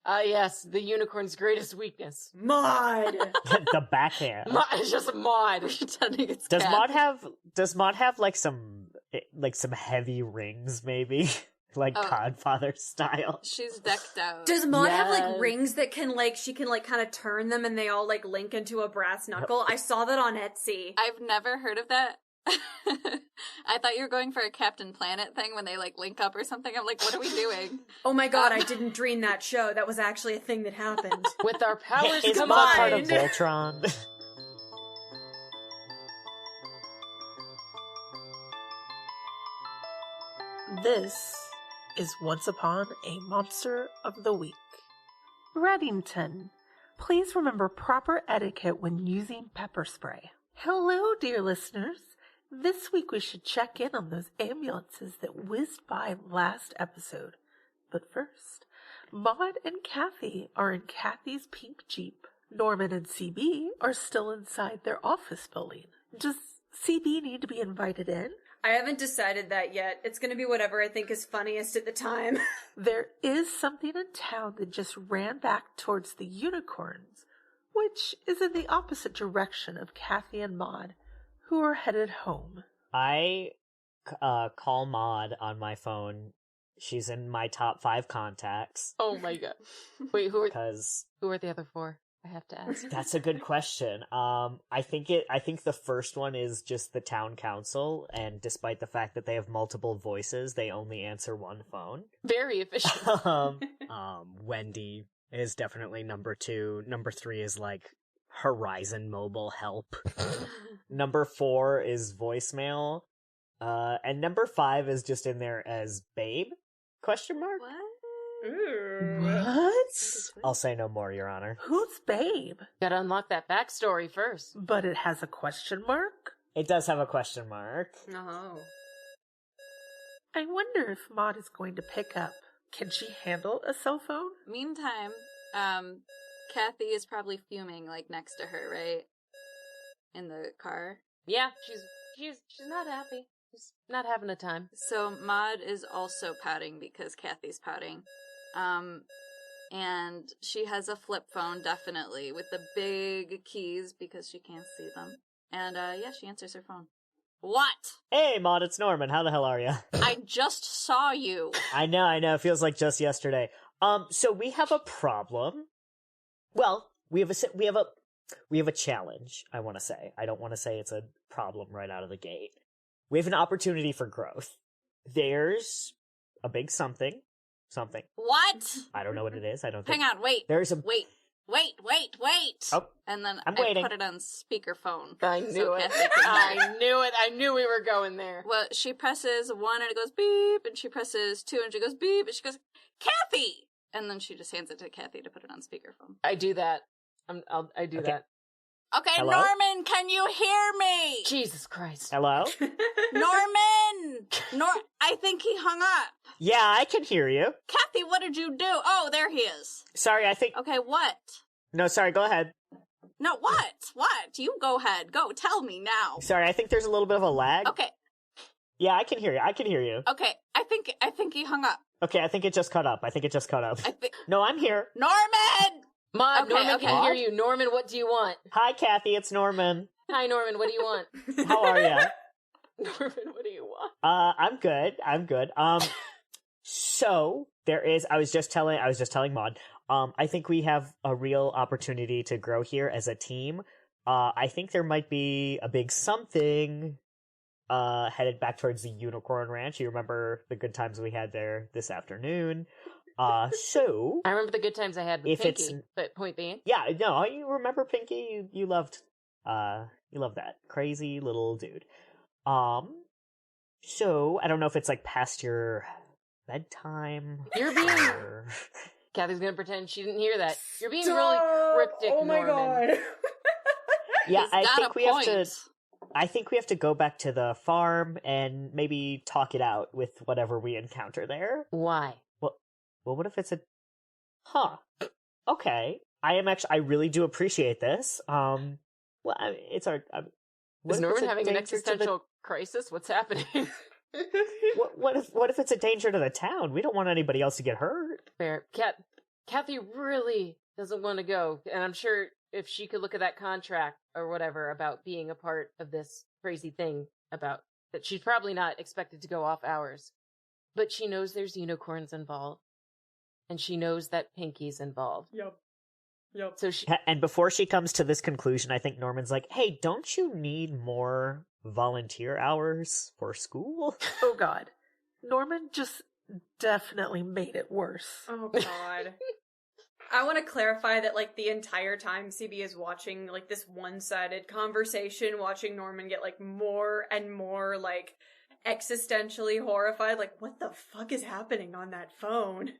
Yes, the unicorn's greatest weakness. Maud! The backhand. It's just Maud. Pretending it's Does cat. Maud have like some heavy rings maybe? Like Godfather style. She's decked out. Does Maud have, like, Yes. rings that can, like, she can, like, kind of turn them and they all, like, link into a brass knuckle? I saw that on Etsy. I've never heard of that. I thought you were going for a Captain Planet thing when they, like, link up or something. I'm like, what are we doing? Oh my god, I didn't dream that show. That was actually a thing that happened. With our powers Is Maud part of combined. Voltron? This is Once Upon a Monster of the Week. Reddington, please remember proper etiquette when using pepper spray. Hello, dear listeners. This week we should check in on those ambulances that whizzed by last episode. But first, Maud and Kathy are in Kathy's pink Jeep. Norman and CB are still inside their office building. Does CB need to be invited in? I haven't decided that yet. It's gonna be whatever I think is funniest at the time. There is something in town that just ran back towards the unicorns, which is in the opposite direction of Kathy and Maud, who are headed home. I call Maud on my phone. She's in my top 5 contacts. Oh my god. Wait, who are Because the other 4? I have to ask. that's a good question. I think the first one is just the town council, and despite the fact that they have multiple voices, they only answer one phone. Very efficient. Wendy is definitely number 2. Number 3 is like Horizon Mobile Help. Number 4 is voicemail. And number 5 is just in there as babe? Question mark? What? What? I'll say no more, Your Honor. Who's Babe? Gotta unlock that backstory first. But it has a question mark? It does have a question mark. No. I wonder if Maud is going to pick up. Can she handle a cell phone? Meantime, Kathy is probably fuming, like, next to her, right? In the car. Yeah, she's not happy. She's not having a time. So Maud is also pouting because Kathy's pouting. And she has a flip phone, definitely, with the big keys because she can't see them. And, yeah, she answers her phone. What? Hey, Maud, it's Norman. How the hell are you? I just saw you. I know. It feels like just yesterday. So we have a problem. Well, we have a challenge, I want to say. I don't want to say it's a problem right out of the gate. We have an opportunity for growth. There's a big something. What? I don't know what it is. I don't think. Hang on, wait. There's a... Wait. Oh, And then I'm I waiting. put it on speakerphone. I knew it. Kathy can hear. I knew it. I knew we were going there. Well, she presses 1 and it goes beep, and she presses 2 and she goes beep, and she goes, Kathy! And then she just hands it to Kathy to put it on speakerphone. I do that. I do Okay. that. Okay, Hello? Norman, can you hear me? Jesus Christ. hello? Norman! I think he hung up. Yeah, I can hear you. Kathy, what did you do? Oh, there he is. Sorry, I think... Okay, what? No, sorry, go ahead. No, what? What? You go ahead. Go, tell me now. Sorry, I think there's a little bit of a lag. Okay, Yeah, I can hear you. okay. I think he hung up. Okay, I think it just cut up. I think No, I'm here. Norman! Maud, Okay, Norman okay. can hear you. Norman, what do you want? Hi, Kathy, it's Norman. Hi, Norman, what do you want? How are you? Norman, what do you want? I'm good. So there is. I was just telling Maud. I think we have a real opportunity to grow here as a team. I think there might be a big something headed back towards the Unicorn Ranch. You remember the good times we had there this afternoon. So I remember the good times I had with If Pinky, it's- but point being. yeah, no, you remember Pinky? You loved that crazy little dude. So I don't know if it's like past your bedtime. You're being... or- Kathy's gonna pretend she didn't hear that. You're being really cryptic, Oh my Norman. god. Yeah, He's I got think a we have point. to. I think we have to go back to the farm and maybe talk it out with whatever we encounter there. Why? Well, what if it's a? Huh. Okay. I really do appreciate this. Well, it's our. Is Norman having an existential crisis? What's happening? What if it's a danger to the town? We don't want anybody else to get hurt. Fair. Cat, Kathy really doesn't want to go. And I'm sure if she could look at that contract or whatever about being a part of this crazy thing about that, she's probably not expected to go off hours. But she knows there's unicorns involved. And she knows that Pinky's involved. Yep. So she... And before she comes to this conclusion, I think Norman's like, hey, don't you need more volunteer hours for school? Oh god. Norman just definitely made it worse. Oh god. I want to clarify that, like, the entire time CB is watching, like, this one-sided conversation, watching Norman get, like, more and more, like, existentially horrified. Like, what the fuck is happening on that phone?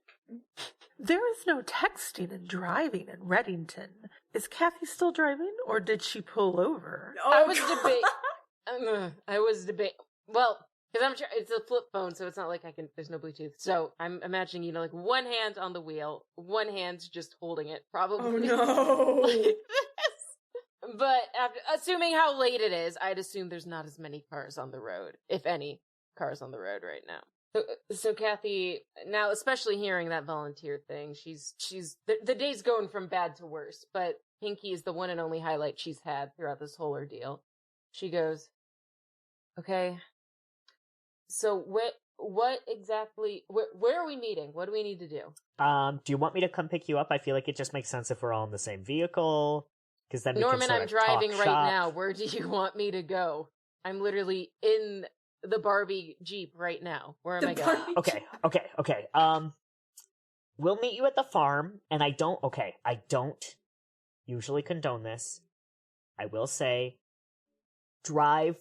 There is no texting and driving in Reddington. Is Kathy still driving, or did she pull over? Oh, I was debating. Well, because I'm sure it's a flip phone, so it's not like there's no Bluetooth. So I'm imagining, like one hand on the wheel, one hand's just holding it, probably. Oh no. Like this. But assuming how late it is, I'd assume there's not as many cars on the road, if any cars on the road right now. So Kathy, now especially hearing that volunteer thing, the day's going from bad to worse, but Pinky is the one and only highlight she's had throughout this whole ordeal. She goes, okay, so what exactly, where are we meeting? What do we need to do? Do you want me to come pick you up? I feel like it just makes sense if we're all in the same vehicle, because then Norman, we can I'm driving talk right shop. now. Where do you want me to go? I'm literally in the Barbie Jeep right now. Where am I going? Okay. We'll meet you at the farm, and I don't usually condone this. I will say, drive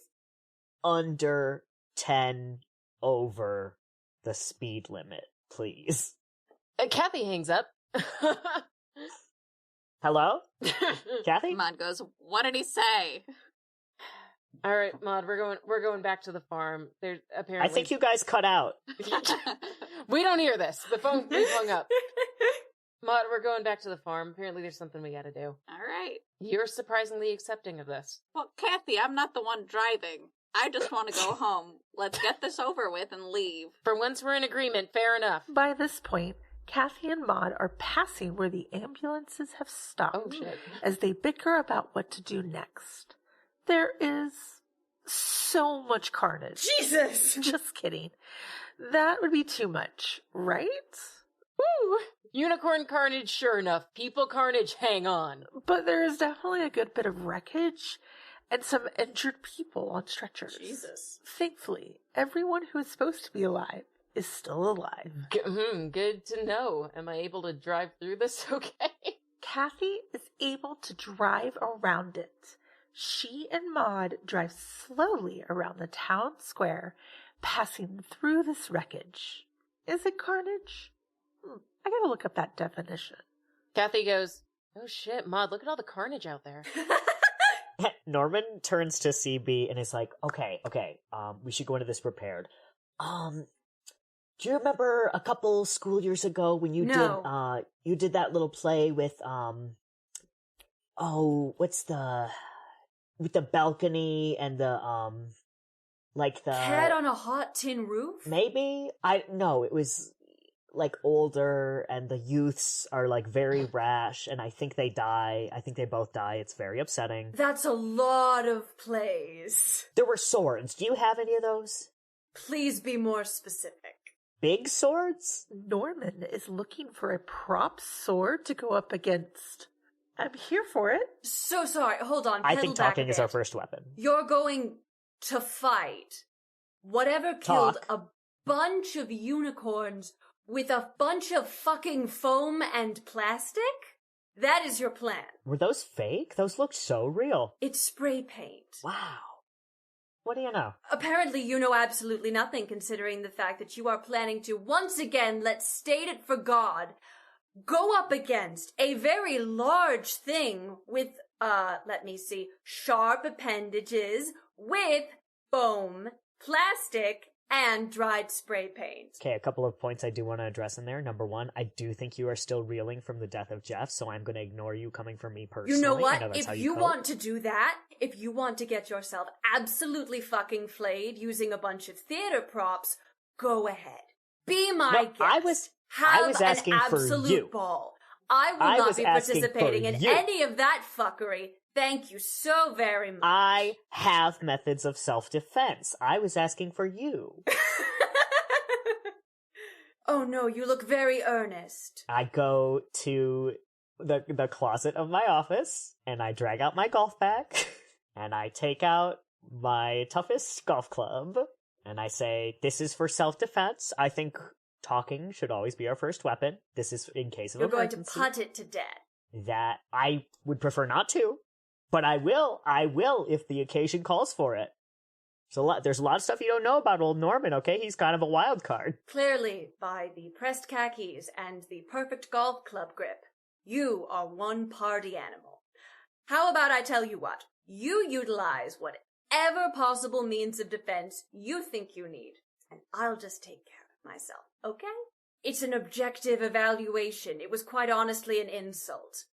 under 10 over the speed limit, please. Kathy hangs up. Hello? Kathy? Maud goes, what did he say? All right, Maud, we're going back to the farm. There's apparently I think you guys cut out. We don't hear this. The phone we hung up. Maud, we're going back to the farm. Apparently there's something we gotta do. All right. You're surprisingly accepting of this. Well, Kathy, I'm not the one driving. I just want to go home. Let's get this over with and leave. For once we're in agreement, fair enough. By this point, Kathy and Maud are passing where the ambulances have stopped Oh, shit. as they bicker about what to do next. There is so much carnage. Jesus! Just kidding. That would be too much, right? Woo! Unicorn carnage, sure enough. People carnage, hang on. But there is definitely a good bit of wreckage and some injured people on stretchers. Jesus. Thankfully, everyone who is supposed to be alive is still alive. Good to know. Am I able to drive through this okay? Kathy is able to drive around it. She and Maud drive slowly around the town square, passing through this wreckage. Is it carnage? I gotta look up that definition. Kathy goes, oh shit, Maud, look at all the carnage out there. Norman turns to CB and is like, okay, we should go into this prepared. Do you remember a couple school years ago when you did that little play with, with the balcony and the, like the... Cat on a hot tin roof? Maybe? No, it was, like, older, and the youths are, like, very rash, and I think they die. I think they both die. It's very upsetting. That's a lot of plays. There were swords. Do you have any of those? Please be more specific. Big swords? Norman is looking for a prop sword to go up against. I'm here for it. So sorry, hold on. I think pedal back talking a is our bit. first weapon. You're going to fight whatever killed a bunch of unicorns with a bunch of fucking foam and plastic? That is your plan. Were those fake? Those looked so real. It's spray paint. Wow. What do you know? Apparently you know absolutely nothing, considering the fact that you are planning to, once again, let's state it for God, go up against a very large thing with, sharp appendages with foam, plastic, and dried spray paint. Okay, a couple of points I do want to address in there. Number one, I do think you are still reeling from the death of Jeff, so I'm going to ignore you coming from me personally. You know I what? that's how If you cope. want to do that, if you want to get yourself absolutely fucking flayed using a bunch of theater props, go ahead. Be my guest. I was asking Have for an absolute you. ball. I will I not was be asking participating for in you. any of that fuckery. Thank you so very much. I have methods of self-defense. I was asking for you. Oh no, you look very earnest. I go to the closet of my office, and I drag out my golf bag, and I take out my toughest golf club, and I say, this is for self-defense. I think talking should always be our first weapon. This is in case of You're going emergency. to putt it to death. That I would prefer not to, but I will if the occasion calls for it. There's a lot of stuff you don't know about old Norman, okay? He's kind of a wild card. Clearly, by the pressed khakis and the perfect golf club grip, you are one party animal. How about I tell you what? You utilize whatever possible means of defense you think you need, and I'll just take care of myself, okay? It's an objective evaluation. It was quite honestly an insult.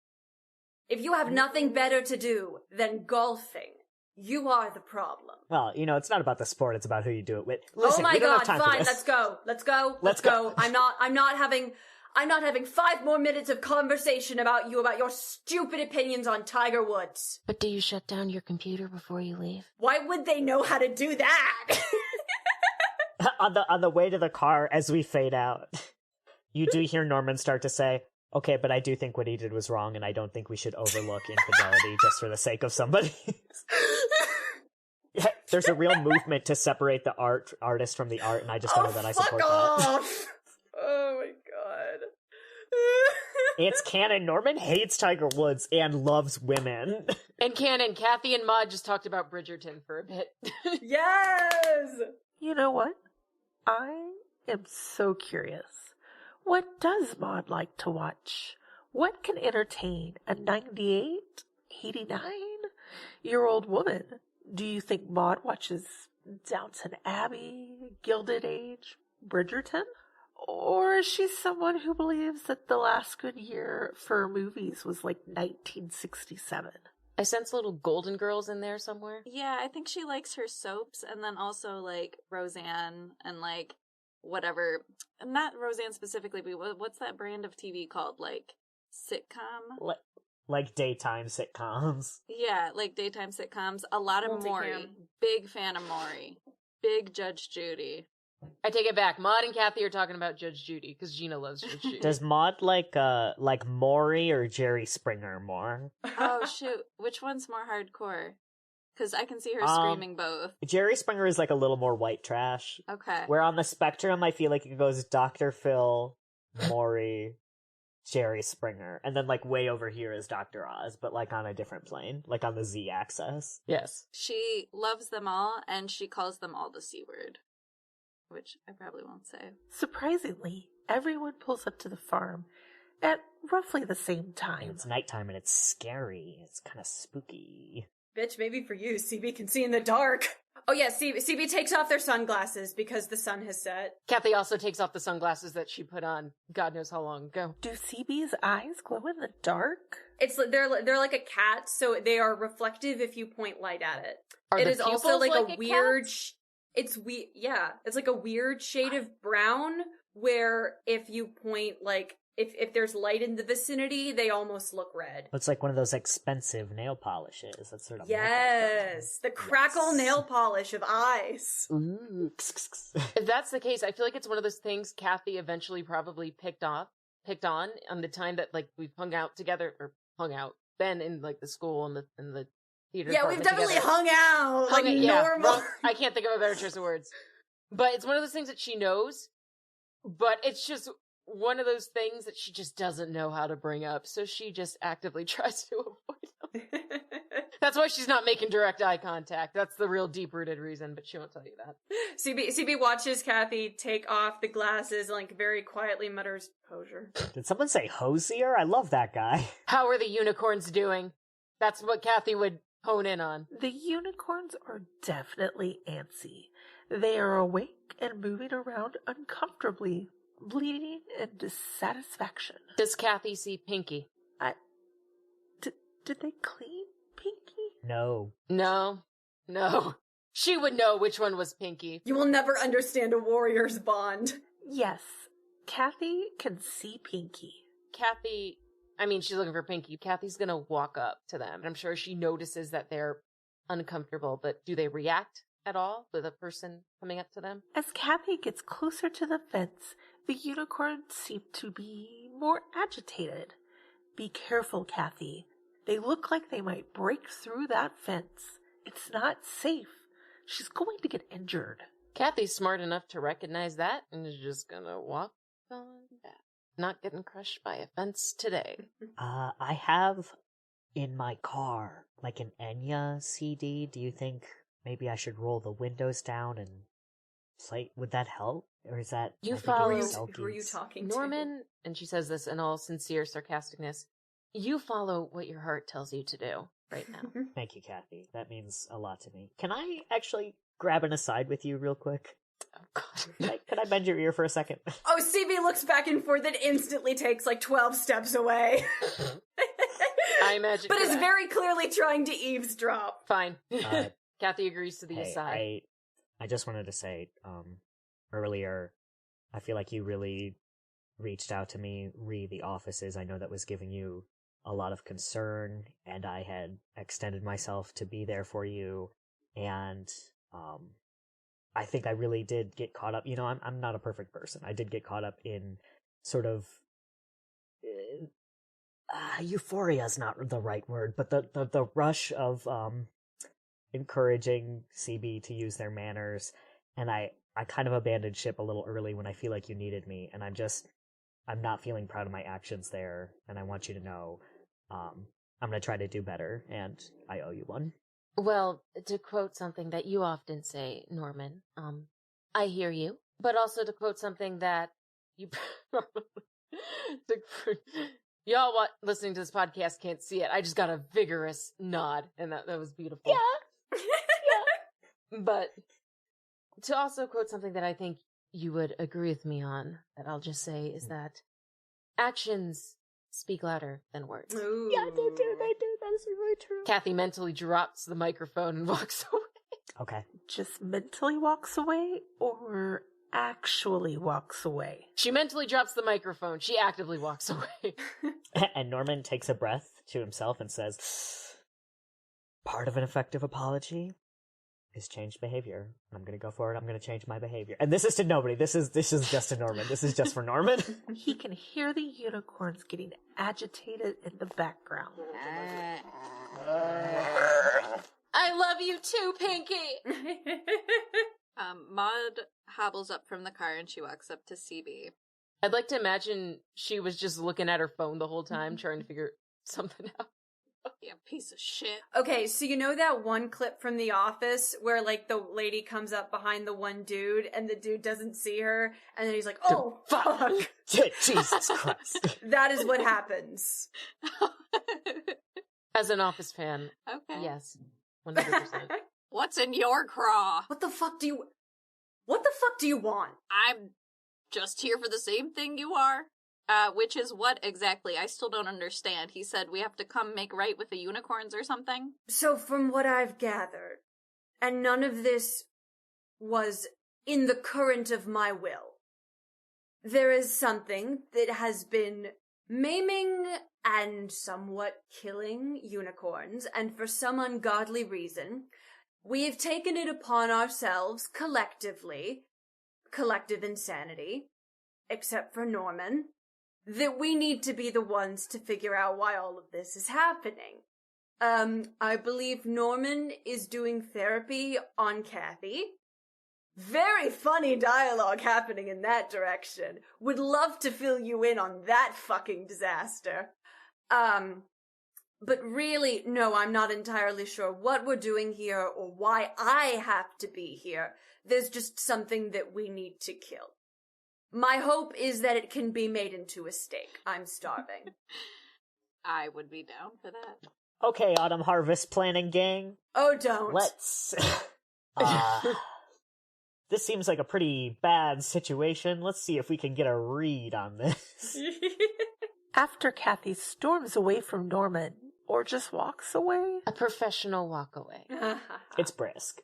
If you have nothing better to do than golfing, you are the problem. Well, it's not about the sport, it's about who you do it with. Listen, oh my we don't god, have time for fine, this. let's go. I'm not having 5 more minutes of conversation about your stupid opinions on Tiger Woods. But do you shut down your computer before you leave? Why would they know how to do that? on the way to the car, as we fade out, you do hear Norman start to say, okay, but I do think what he did was wrong, and I don't think we should overlook infidelity just for the sake of somebody. Yeah, there's a real movement to separate the artist from the art, and I just don't know that I support that. Oh my god. It's canon. Norman hates Tiger Woods and loves women. And canon, Kathy and Maud just talked about Bridgerton for a bit. Yes! You know what? I am so curious. What does Maud like to watch? What can entertain a 98, 89-year-old woman? Do you think Maud watches Downton Abbey, Gilded Age, Bridgerton? Or is she someone who believes that the last good year for movies was like 1967? I sense little Golden Girls in there somewhere. Yeah, I think she likes her soaps, and then also like Roseanne and like whatever. Not Roseanne specifically, but what's that brand of TV called? Like sitcom? Like daytime sitcoms. Yeah, like daytime sitcoms. A lot of Maury. Multicam. Big fan of Maury. Big Judge Judy. I take it back. Maud and Kathy are talking about Judge Judy, because Gina loves Judge Judy. Does Maud like Maury or Jerry Springer more? Oh, shoot. Which one's more hardcore? Because I can see her screaming both. Jerry Springer is like a little more white trash. Okay. Where on the spectrum, I feel like it goes Dr. Phil, Maury, Jerry Springer, and then like way over here is Dr. Oz, but like on a different plane, like on the Z-axis. Yes. She loves them all, and she calls them all the C word. Which I probably won't say. Surprisingly, everyone pulls up to the farm at roughly the same And time. it's nighttime and it's scary. It's kind of spooky. Bitch, maybe for you, CB can see in the dark. Oh yeah, CB takes off their sunglasses because the sun has set. Kathy also takes off the sunglasses that she put on God knows how long ago. Do CB's eyes glow in the dark? It's like they're like a cat, so they are reflective if you point light at it. Are It the is also pupils like a a weird. cat's? It's like a weird shade of brown where if you point like if there's light in the vicinity, they almost look red. It's like one of those expensive nail polishes. That's sort of Yes, the crackle nail polish of eyes. Ooh. If that's the case, I feel like it's one of those things Kathy eventually probably picked on the time that like we've been in like the school and the theater. Yeah, we've department definitely together. hung out like Yeah, normal. wrong- I can't think of a better choice of words. But it's one of those things that she knows, but it's just one of those things that she just doesn't know how to bring up, so she just actively tries to avoid them. That's why she's not making direct eye contact. That's the real deep-rooted reason, but she won't tell you that. CB watches Kathy take off the glasses and like very quietly mutters, "Hosier." Did someone say Hosier? I love that guy. How are the unicorns doing? That's what Kathy would hone in on. The unicorns are definitely antsy. They are awake and moving around uncomfortably, bleeding in dissatisfaction. Does Kathy see Pinky? Did they clean Pinky? No. No. She would know which one was Pinky. You will never understand a warrior's bond. Yes, Kathy can see Pinky. Kathy I mean, she's looking for Pinky. Kathy's gonna walk up to them. And I'm sure she notices that they're uncomfortable, but do they react at all with a person coming up to them? As Kathy gets closer to the fence, the unicorns seem to be more agitated. Be careful, Kathy. They look like they might break through that fence. It's not safe. She's going to get injured. Kathy's smart enough to recognize that and is just gonna walk on back. Not getting crushed by a fence today. I have in my car like an Enya CD. Do you think maybe I should roll the windows down and play? Would that help? Or is that You I think follow- it's Who are you Selkies? talking Norman, and she says this in all sincere sarcasticness, you follow what your heart tells you to do right now. to? Thank you, Kathy. That means a lot to me. Can I actually grab an aside with you real quick? Oh, God. Can I bend your ear for a second? Oh, CB looks back and forth and instantly takes like 12 steps away. I imagine. But is very clearly trying to eavesdrop. Fine. Uh, Kathy agrees to the Hey, aside. I just wanted to say, earlier, I feel like you really reached out to me, the offices. I know that was giving you a lot of concern, and I had extended myself to be there for you, and, I think I really did get caught up. You know, I'm not a perfect person. I did get caught up in sort of, euphoria is not the right word, but the rush of, encouraging CB to use their manners, and I kind of abandoned ship a little early when I feel like you needed me, and I'm not feeling proud of my actions there, and I want you to know, I'm gonna try to do better, and I owe you one. Well, to quote something that you often say, Norman, I hear you, but also to quote something that you y'all listening to this podcast can't see it. I just got a vigorous nod, and that was beautiful. Yeah. But to also quote something that I think you would agree with me on, that I'll just say, is that actions speak louder than words. Ooh. Yeah, they do, that is really true. Kathy mentally drops the microphone and walks away. Okay. Just mentally walks away or actually walks away? She mentally drops the microphone. She actively walks away. And Norman takes a breath to himself and says, part of an effective apology is changed behavior. I'm gonna go for it. I'm gonna change my behavior. And this is to nobody. This is just to Norman. This is just for Norman. He can hear the unicorns getting agitated in the background. I love you too, Pinky! Maud hobbles up from the car and she walks up to CB. I'd like to imagine she was just looking at her phone the whole time, trying to figure something out. Yeah, piece of shit. Okay, so you know that one clip from The Office where, like, the lady comes up behind the one dude and the dude doesn't see her, and then he's like, oh, fuck! Jesus Christ. That is what happens. As an Office fan, Okay. yes, 100%. What's in your craw? What the fuck do you want? I'm just here for the same thing you are. Which is what exactly? I still don't understand. He said we have to come make right with the unicorns or something? So from what I've gathered, and none of this was in the current of my will, there is something that has been maiming and somewhat killing unicorns, and for some ungodly reason, we have taken it upon ourselves collectively, collective insanity, except for Norman, that we need to be the ones to figure out why all of this is happening. I believe Norman is doing therapy on Kathy. Very funny dialogue happening in that direction. Would love to fill you in on that fucking disaster. But really, no, I'm not entirely sure what we're doing here or why I have to be here. There's just something that we need to kill. My hope is that it can be made into a steak. I'm starving. I would be down for that. Okay, autumn harvest planning gang. Oh, don't. Let's... This seems like a pretty bad situation. Let's see if we can get a read on this. After Kathy storms away from Norman, or just walks away, A professional walk away. It's brisk.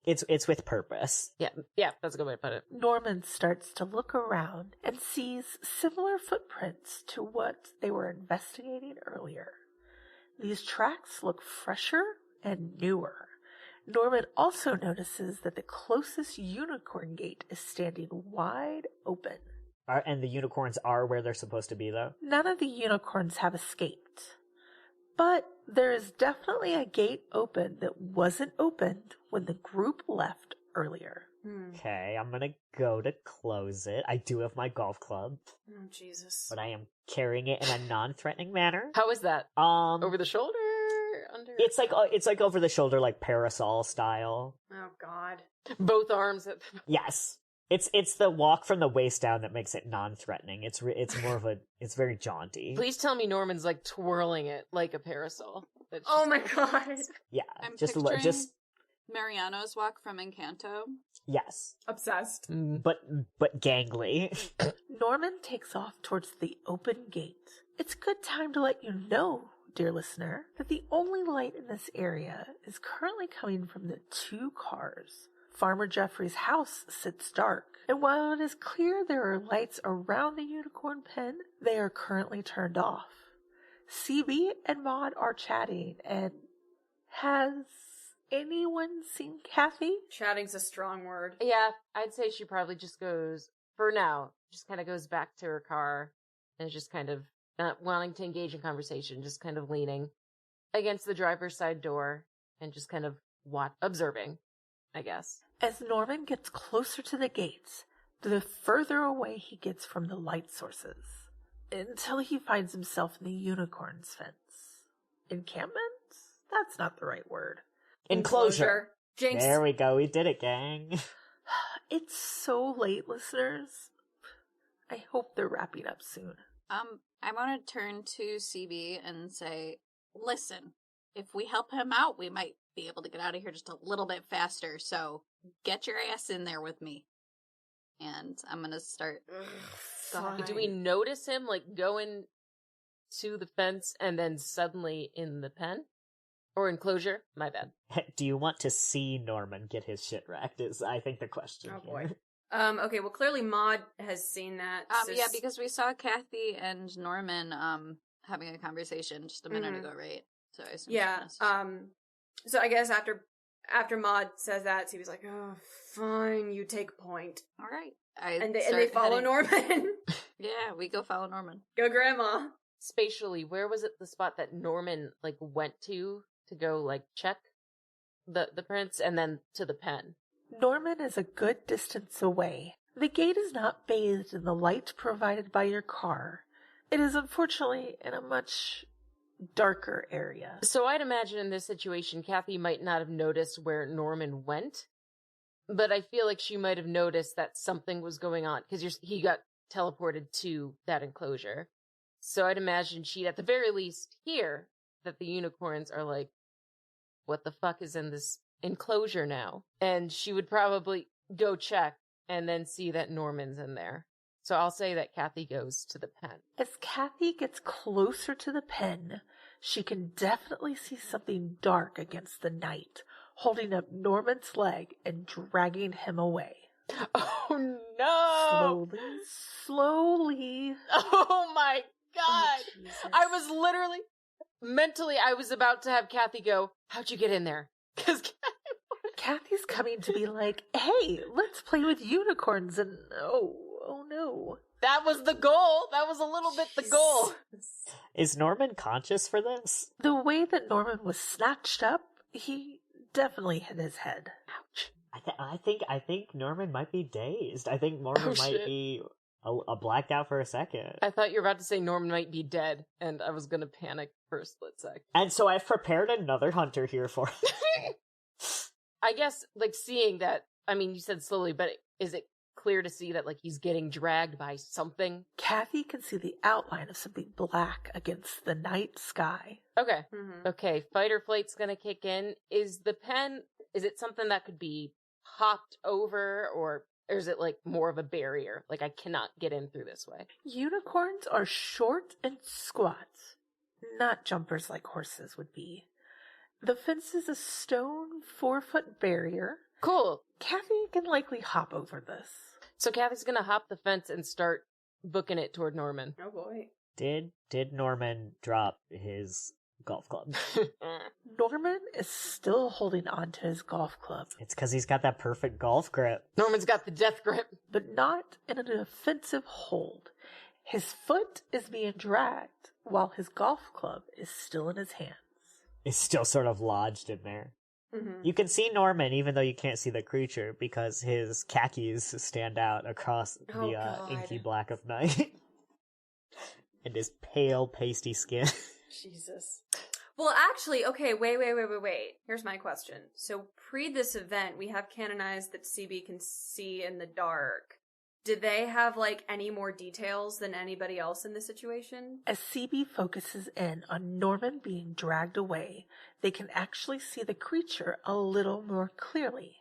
It's with purpose. Yeah, that's a good way to put it. Norman starts to look around and sees similar footprints to what they were investigating earlier. These tracks look fresher and newer. Norman also notices that the closest unicorn gate is standing wide open. And the unicorns are where they're supposed to be, though? None of the unicorns have escaped. But there is definitely a gate open that wasn't opened when the group left earlier. Okay, I'm gonna go to close it. I do have my golf club, Oh, Jesus. but I am carrying it in a non-threatening manner. How is that? Over the shoulder? Under? It's like over the shoulder, like parasol style. Oh, God. Both arms. Yes. It's the walk from the waist down that makes it non-threatening. It's more of a, it's very jaunty. Please tell me Norman's like twirling it like a parasol. That's Oh, just- my God. Yeah, I'm just picturing just Mariano's walk from Encanto. yes, Obsessed. but gangly. Norman takes off towards the open gate. It's a good time to let you know, dear listener, that the only light in this area is currently coming from the 2 cars. Farmer Jeffrey's house sits dark, and while it is clear there are lights around the unicorn pen, they are currently turned off. CB and Maud are chatting, and has anyone seen Kathy? Chatting's a strong word. Yeah, I'd say she probably just goes, for now, just kind of goes back to her car and is just kind of not wanting to engage in conversation, just kind of leaning against the driver's side door and just kind of observing, I guess. As Norman gets closer to the gates, the further away he gets from the light sources, until he finds himself in the unicorn's fence. Encampment? That's not the right word. Enclosure. Jinx. There we go. We did it, gang. It's so late, listeners. I hope they're wrapping up soon. I want to turn to CB and say, listen, if we help him out, we might be able to get out of here just a little bit faster, so get your ass in there with me. And I'm gonna start. Do we notice him, like, going to the fence and then suddenly in the pen? Or enclosure? My bad. Do you want to see Norman get his shit wrecked? Is I think the question. Oh, here. boy. Okay, well, clearly Maud has seen that. so Yeah, because we saw Kathy and Norman having a conversation just a minute ago, right? So I assume Yeah, she must- so I guess after Maud says that, he was like, oh, fine, you take point. all right. And they follow Norman. Yeah, we go follow Norman. Go, Grandma. Spatially, where was it the spot that Norman, like, went to go, like, check the prints and then to the pen? Norman is a good distance away. The gate is not bathed in the light provided by your car. It is unfortunately in a much darker area. So I'd imagine in this situation, Kathy might not have noticed where Norman went, but I feel like she might have noticed that something was going on, because he got teleported to that enclosure. So I'd imagine she'd at the very least hear that the unicorns are like, what the fuck is in this enclosure now? And she would probably go check and then see that Norman's in there. So I'll say that Kathy goes to the pen. As Kathy gets closer to the pen, she can definitely see something dark against the night, holding up Norman's leg and dragging him away. Oh no! Slowly. Oh my god! Oh, Jesus. I was literally, mentally, I was about to have Kathy go, how'd you get in there? Because Kathy's coming to be like, hey, let's play with unicorns, and oh no. that was the goal. That was a little bit the goal. Is Norman conscious for this? The way that Norman was snatched up, he definitely hit his head. Ouch. I think Norman might be dazed. I think Norman might shit. be a blacked out for a second. I thought you were about to say Norman might be dead, and I was gonna panic for a split sec. And so I've prepared another hunter here for us. I guess, like, seeing that, I mean, you said slowly, but is it clear to see that, like, he's getting dragged by something? Kathy can see the outline of something black against the night sky. Okay. Mm-hmm. Okay, fight or flight's gonna kick in. Is the pen, is it something that could be hopped over, or is it, like, more of a barrier? Like, I cannot get in through this way. Unicorns are short and squat, not jumpers like horses would be. The fence is a stone 4-foot barrier, Cool. Kathy can likely hop over this. So Kathy's gonna hop the fence and start booking it toward Norman. Oh boy. Did Norman drop his golf club? Norman is still holding on to his golf club, It's because he's got that perfect golf grip. Norman's got the death grip. but not in an offensive hold. His foot is being dragged while his golf club is still in his hands. It's still sort of lodged in there. Mm-hmm. You can see Norman even though you can't see the creature because his khakis stand out across Oh, the God. inky black of night. And his pale, pasty skin. Jesus. Well, actually, okay, wait. Here's my question. So, pre this event, we have canonized that CB can see in the dark. Did they have, like, any more details than anybody else in this situation? As CB focuses in on Norman being dragged away, they can actually see the creature a little more clearly.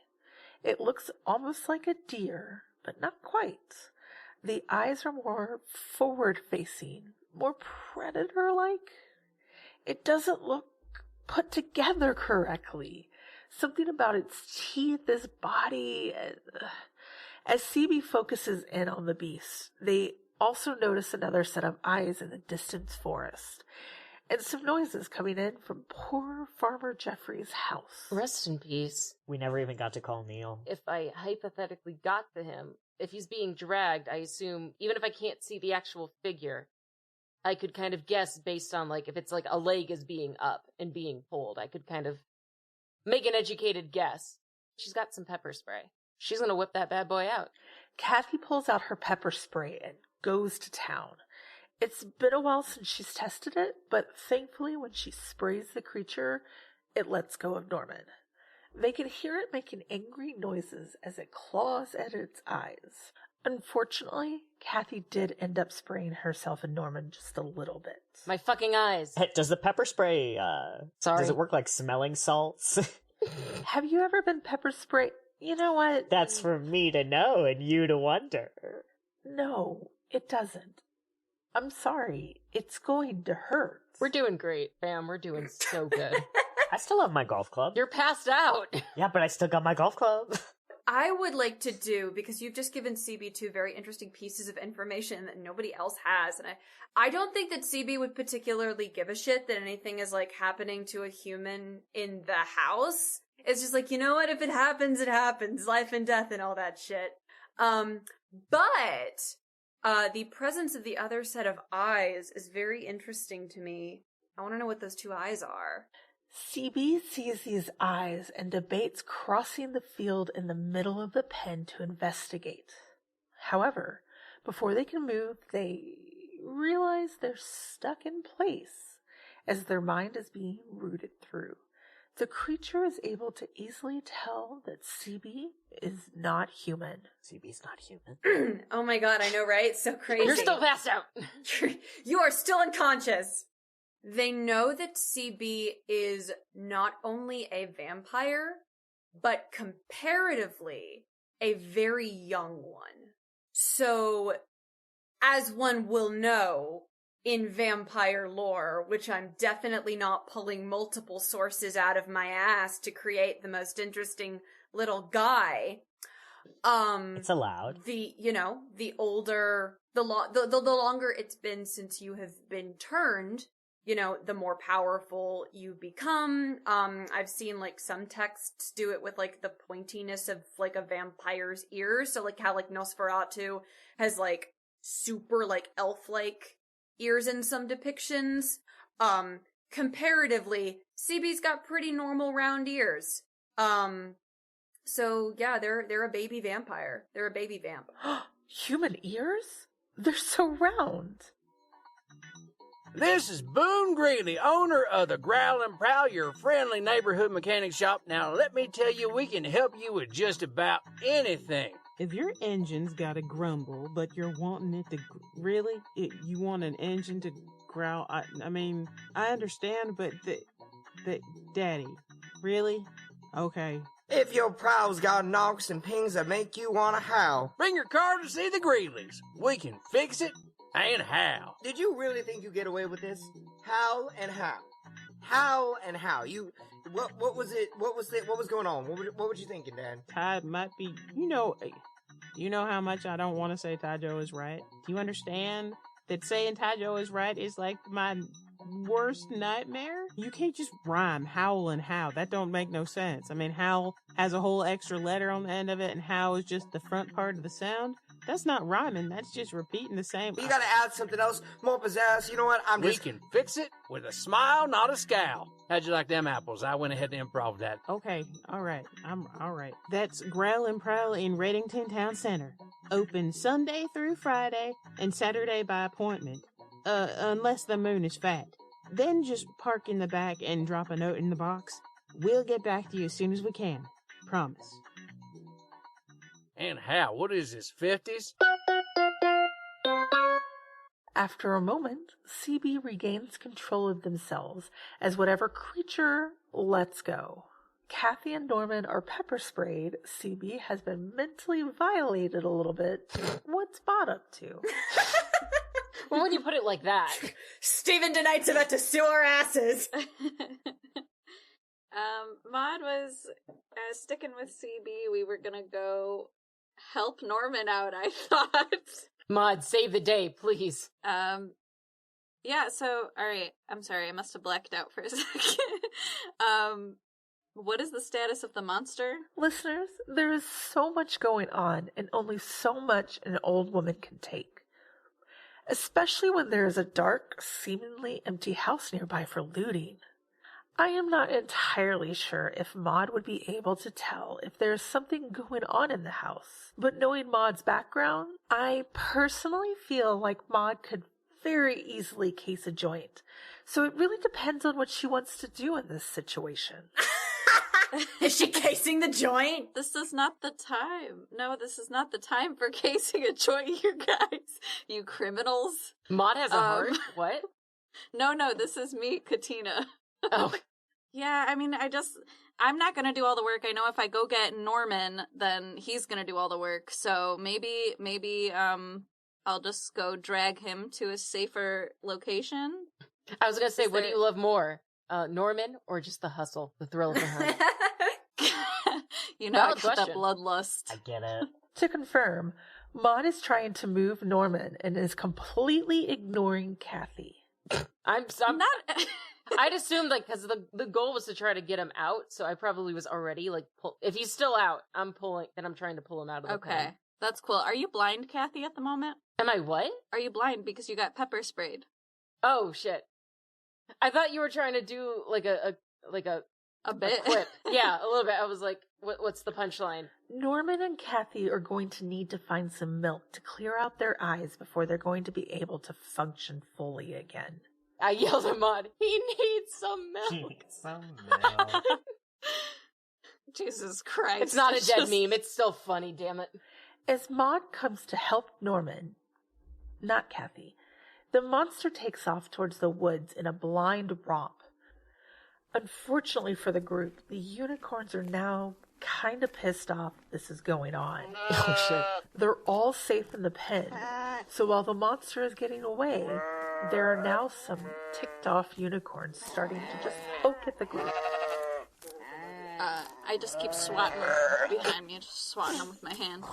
It looks almost like a deer, but not quite. The eyes are more forward-facing, more predator-like. It doesn't look put together correctly. Something about its teeth, its body. As CB focuses in on the beast, they also notice another set of eyes in the distant forest, and some noises coming in from poor Farmer Jeffrey's house. Rest in peace. We never even got to call Neil. If I hypothetically got to him, if he's being dragged, I assume, even if I can't see the actual figure, I could kind of guess based on, like, if it's like a leg is being up and being pulled, I could kind of make an educated guess. She's got some pepper spray. She's gonna whip that bad boy out. Kathy pulls out her pepper spray and goes to town. It's been a while since she's tested it, but thankfully when she sprays the creature, it lets go of Norman. They can hear it making angry noises as it claws at its eyes. Unfortunately, Kathy did end up spraying herself and Norman just a little bit. My fucking eyes. Hey, does the pepper spray, Sorry. does it work like smelling salts? Have you ever been pepper sprayed? You know what? That's for me to know and you to wonder. No, it doesn't. I'm sorry. It's going to hurt. We're doing great, fam. We're doing so good. I still have my golf club. You're passed out. Yeah, but I still got my golf club. I would like to do, because you've just given CB two very interesting pieces of information that nobody else has, and I don't think that CB would particularly give a shit that anything is, like, happening to a human in the house. It's just like, you know what, if it happens, it happens. Life and death and all that shit. But the presence of the other set of eyes is very interesting to me. I want to know what those two eyes are. CB sees these eyes and debates crossing the field in the middle of the pen to investigate. However, before they can move, they realize they're stuck in place as their mind is being rooted through. The creature is able to easily tell that CB is not human. CB's not human. Oh my god, I know, right? So crazy. You're still passed out. You are still unconscious. They know that CB is not only a vampire, but comparatively a very young one. So, as one will know, in vampire lore, which I'm definitely not pulling multiple sources out of my ass to create the most interesting little guy, It's allowed. the older, the longer it's been since you have been turned, the more powerful you become. I've seen, like, some texts do it with, like, the pointiness of, like, a vampire's ears. So, like, how, like, Nosferatu has, like, super, like, elf-like ears in some depictions. Comparatively, CB's got pretty normal round ears. So, yeah, they're a baby vampire. They're a baby vamp. Human ears? They're so round. This is Boone Greeley, owner of the Growl and Prowl, your friendly neighborhood mechanic shop. Now, let me tell you, we can help you with just about anything. If your engine's got a grumble, but you're wanting it to really, you want an engine to growl. I mean, I understand, but Daddy, really? Okay. If your prow's got knocks and pings that make you want to howl. Bring your car to see the Greeleys. We can fix it and how. Did you really think you get away with this? How and how? How and how? You What was it? What was going on? What were you thinking, Dan? Ty might be, you know how much I don't want to say Tajo is right. Do you understand that saying Tajo is right is like my worst nightmare? You can't just rhyme howl and how. That don't make no sense. I mean, howl has a whole extra letter on the end of it, and how is just the front part of the sound. That's not rhyming. That's just repeating the same. You gotta add something else, more pizzazz. You know what? We can fix it with a smile, not a scowl. How'd you like them apples? I went ahead and improv that. Okay, all right. I'm all right. That's Growl and Prowl in Reddington Town Center. Open Sunday through Friday and Saturday by appointment. Unless the moon is fat. Then just park in the back and drop a note in the box. We'll get back to you as soon as we can. Promise. And how? What is this, 50s? After a moment, CB regains control of themselves as whatever creature lets go. Kathy and Norman are pepper sprayed. CB has been mentally violated a little bit. What's Bod up to? Well, when you put it like that. Stephen tonight's about to sue our asses. Maud was sticking with CB. We were gonna go help Norman out, I thought. Maud, save the day, please. Yeah, so, alright, I'm sorry, I must have blacked out for a second. What is the status of the monster? Listeners, there is so much going on and only so much an old woman can take. Especially when there is a dark, seemingly empty house nearby for looting. I am not entirely sure if Maud would be able to tell if there is something going on in the house. But knowing Maud's background, I personally feel like Maud could very easily case a joint. So it really depends on what she wants to do in this situation. Is she casing the joint? This is not the time. No, this is not the time for casing a joint, you guys. You criminals. Maud has a heart? What? No, this is me, Katina. Oh. Yeah, I mean, I'm not gonna do all the work. I know if I go get Norman, then he's gonna do all the work. So maybe, I'll just go drag him to a safer location. I was gonna say, what do you love more? Norman or just the hustle, the thrill of the hunt? You know, I got that bloodlust. I get it. To confirm, Maud is trying to move Norman and is completely ignoring Kathy. I'm not. I'd assumed, like, because the goal was to try to get him out, so I probably was already, like, if he's still out, I'm trying to pull him out of the pen. That's cool. Are you blind, Kathy, at the moment? Am I what? Are you blind because you got pepper sprayed? Oh, shit. I thought you were trying to do, like, a bit. Quip. Yeah, a little bit. I was like, what's the punchline? Norman and Kathy are going to need to find some milk to clear out their eyes before they're going to be able to function fully again. I yelled at Maud, he needs some milk. Jesus Christ. It's not a dead meme. It's still funny, damn it. As Maud comes to help Norman, not Kathy, the monster takes off towards the woods in a blind romp. Unfortunately for the group, the unicorns are now kind of pissed off this is going on. Oh, shit. They're all safe in the pen, so while the monster is getting away, there are now some ticked-off unicorns starting to just poke at the group. I just keep swatting them behind me, just swatting them with my hand.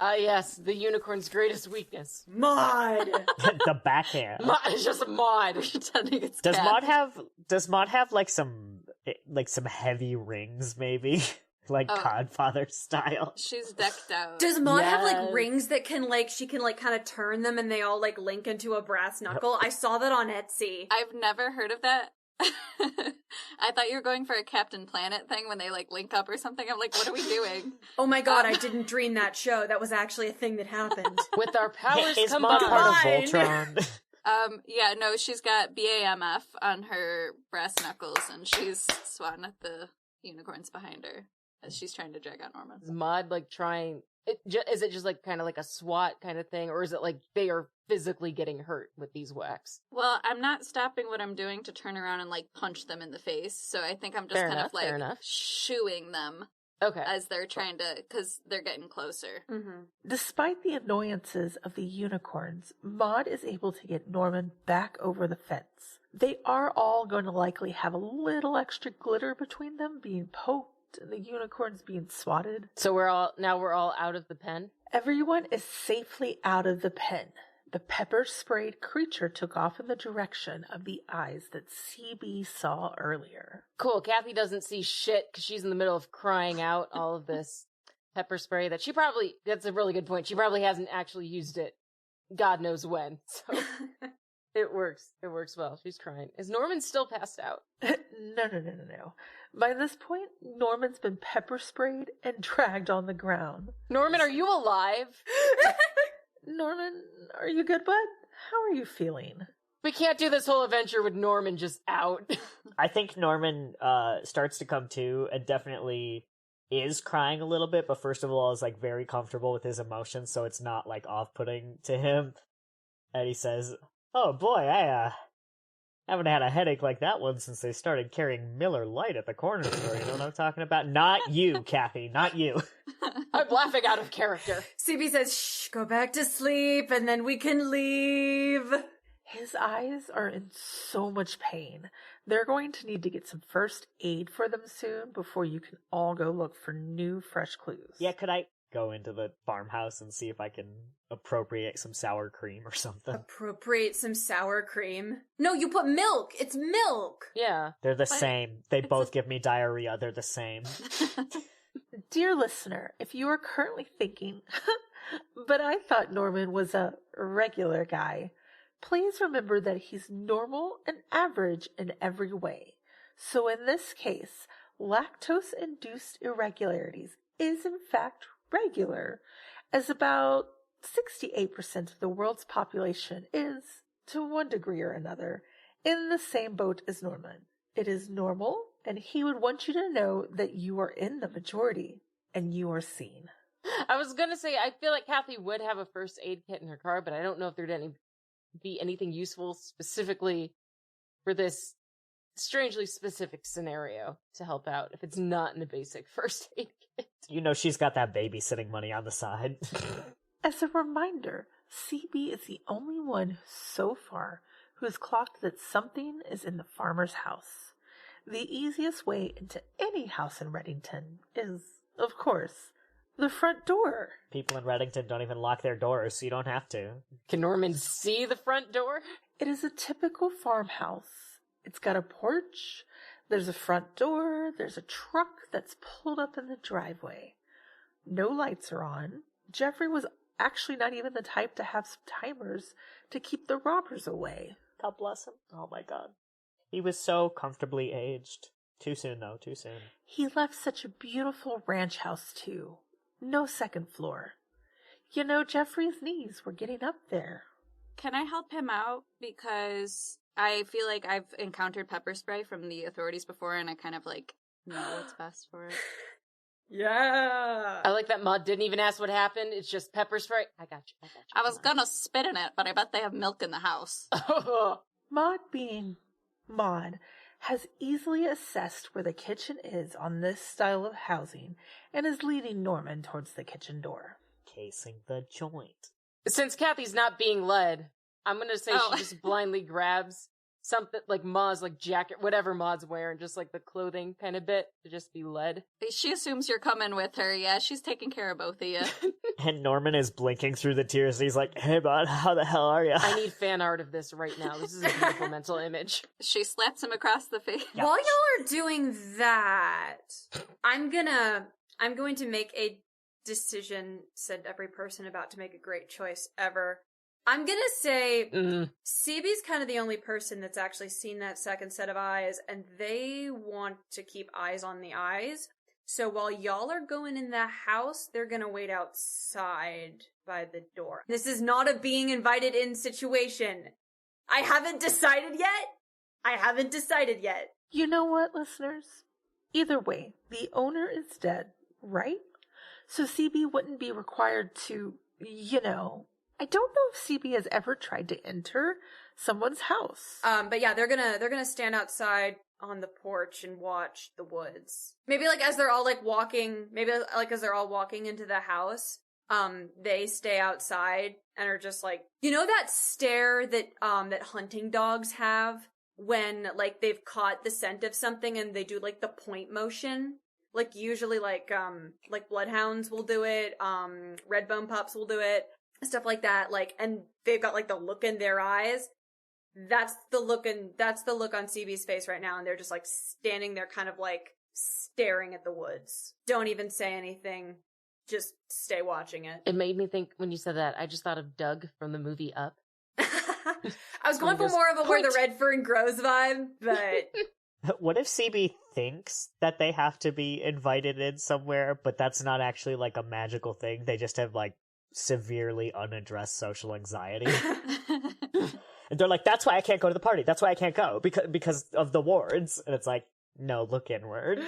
Yes, the unicorn's greatest weakness. Maud! The backhand. It's just a Maud. Pretending it's Does cat. Maud have like some heavy rings, maybe? Like Godfather style. She's decked out. Does Maud have like rings that she can kind of turn them and they all like link into a brass knuckle? I saw that on Etsy. I've never heard of that. I thought you were going for a Captain Planet thing when they like link up or something. I'm like, what are we doing? Oh my god, I didn't dream that show. That was actually a thing that happened. With our powers Is combined. Maud part of Voltron? Yeah, no, she's got BAMF on her brass knuckles and she's swatting at the unicorns behind her as she's trying to drag out Norman. Is Maud like trying? Is it just like kind of like a SWAT kind of thing, or is it like they are physically getting hurt with these whacks? Well, I'm not stopping what I'm doing to turn around and like punch them in the face, so I think I'm just Fair kind enough, of like shooing them. Okay. as they're trying to, because they're getting closer. Mm-hmm. Despite the annoyances of the unicorns, Maud is able to get Norman back over the fence. They are all going to likely have a little extra glitter between them, being poked and the unicorns being swatted. So we're all out of the pen? Everyone is safely out of the pen. The pepper-sprayed creature took off in the direction of the eyes that CB saw earlier. Cool. Kathy doesn't see shit because she's in the middle of crying out all of this pepper spray that that's a really good point. She probably hasn't actually used it God knows when. So it works. It works well. She's crying. Is Norman still passed out? No. By this point, Norman's been pepper-sprayed and dragged on the ground. Norman, are you alive? Norman, are you good, bud? How are you feeling? We can't do this whole adventure with Norman just out. I think Norman starts to come to and definitely is crying a little bit, but first of all is like very comfortable with his emotions, so it's not like off-putting to him. And he says, "Oh boy, I haven't had a headache like that one since they started carrying Miller Lite at the corner store. You know what I'm talking about? Not you, Kathy, not you." I'm laughing out of character. CB says, "Shh, go back to sleep, and then we can leave." His eyes are in so much pain. They're going to need to get some first aid for them soon before you can all go look for new, fresh clues. Yeah, could I go into the farmhouse and see if I can appropriate some sour cream or something? Appropriate some sour cream. No, you put milk. It's milk. Yeah. They're the same. They both give me diarrhea. They're the same. Dear listener, if you are currently thinking, but I thought Norman was a regular guy, please remember that he's normal and average in every way. So in this case, lactose-induced irregularities is in fact regular, as about 68% of the world's population is, to one degree or another, in the same boat as Norman. It is normal, and he would want you to know that you are in the majority, and you are seen. I was gonna say, I feel like Kathy would have a first aid kit in her car, but I don't know if there'd be anything useful specifically for this strangely specific scenario to help out if it's not in a basic first aid kit. You know she's got that babysitting money on the side. As a reminder, CB is the only one so far who has clocked that something is in the farmer's house. The easiest way into any house in Reddington is, of course, the front door. People in Reddington don't even lock their doors, so you don't have to. Can Norman see the front door? It is a typical farmhouse. It's got a porch, there's a front door, there's a truck that's pulled up in the driveway. No lights are on. Jeffrey was actually not even the type to have some timers to keep the robbers away. God bless him. Oh my god. He was so comfortably aged. Too soon, though. Too soon. He left such a beautiful ranch house, too. No second floor. You know, Jeffrey's knees were getting up there. Can I help him out? Because I feel like I've encountered pepper spray from the authorities before, and I kind of, like, know what's best for it. Yeah. I like that Maud didn't even ask what happened. It's just pepper spray. I got you. I was gonna spit in it, but I bet they have milk in the house. Maud, being Maud, has easily assessed where the kitchen is on this style of housing and is leading Norman towards the kitchen door. Casing the joint. Since Kathy's not being led, I'm gonna say she just blindly grabs something like Maud's like jacket, whatever Maud's wearing, just like the clothing kind of bit to just be led. She assumes you're coming with her. Yeah, she's taking care of both of you. And Norman is blinking through the tears. And he's like, "Hey, bud, how the hell are you?" I need fan art of this right now. This is a beautiful mental image. She slaps him across the face. Yeah. While y'all are doing that, I'm going to make a decision, said every person about to make a great choice ever. I'm gonna say CB's kind of the only person that's actually seen that second set of eyes, and they want to keep eyes on the eyes. So while y'all are going in the house, they're gonna wait outside by the door. This is not a being invited in situation. I haven't decided yet. You know what, listeners? Either way, the owner is dead, right? So CB wouldn't be required to, I don't know if CB has ever tried to enter someone's house. But yeah, they're gonna stand outside on the porch and watch the woods. Maybe like as they're all like walking, as they're all walking into the house, they stay outside and are just like, you know that stare that that hunting dogs have when like they've caught the scent of something and they do like the point motion? Like usually like bloodhounds will do it, red bone pups will do it, stuff like that, like, and they've got like the look in their eyes. That's the look on CB's face right now, and they're just like standing there kind of like staring at the woods. Don't even say anything. Just stay watching it. It made me think, when you said that, I just thought of Doug from the movie Up. I was going for more of a Where the Red Fern Grows vibe, but... What if CB thinks that they have to be invited in somewhere, but that's not actually like a magical thing? They just have like severely unaddressed social anxiety. And they're like, that's why I can't go to the party. That's why I can't go, because of the wards. And it's like, no, look inward.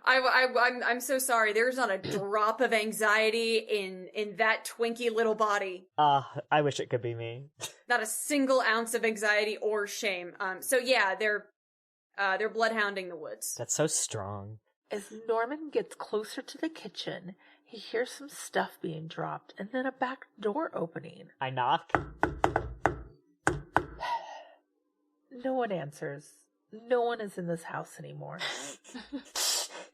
I'm so sorry. There's not a drop of anxiety in that twinky little body. I wish it could be me. Not a single ounce of anxiety or shame. So yeah, they're bloodhounding the woods. That's so strong. As Norman gets closer to the kitchen, he hears some stuff being dropped and then a back door opening. I knock. No one answers. No one is in this house anymore.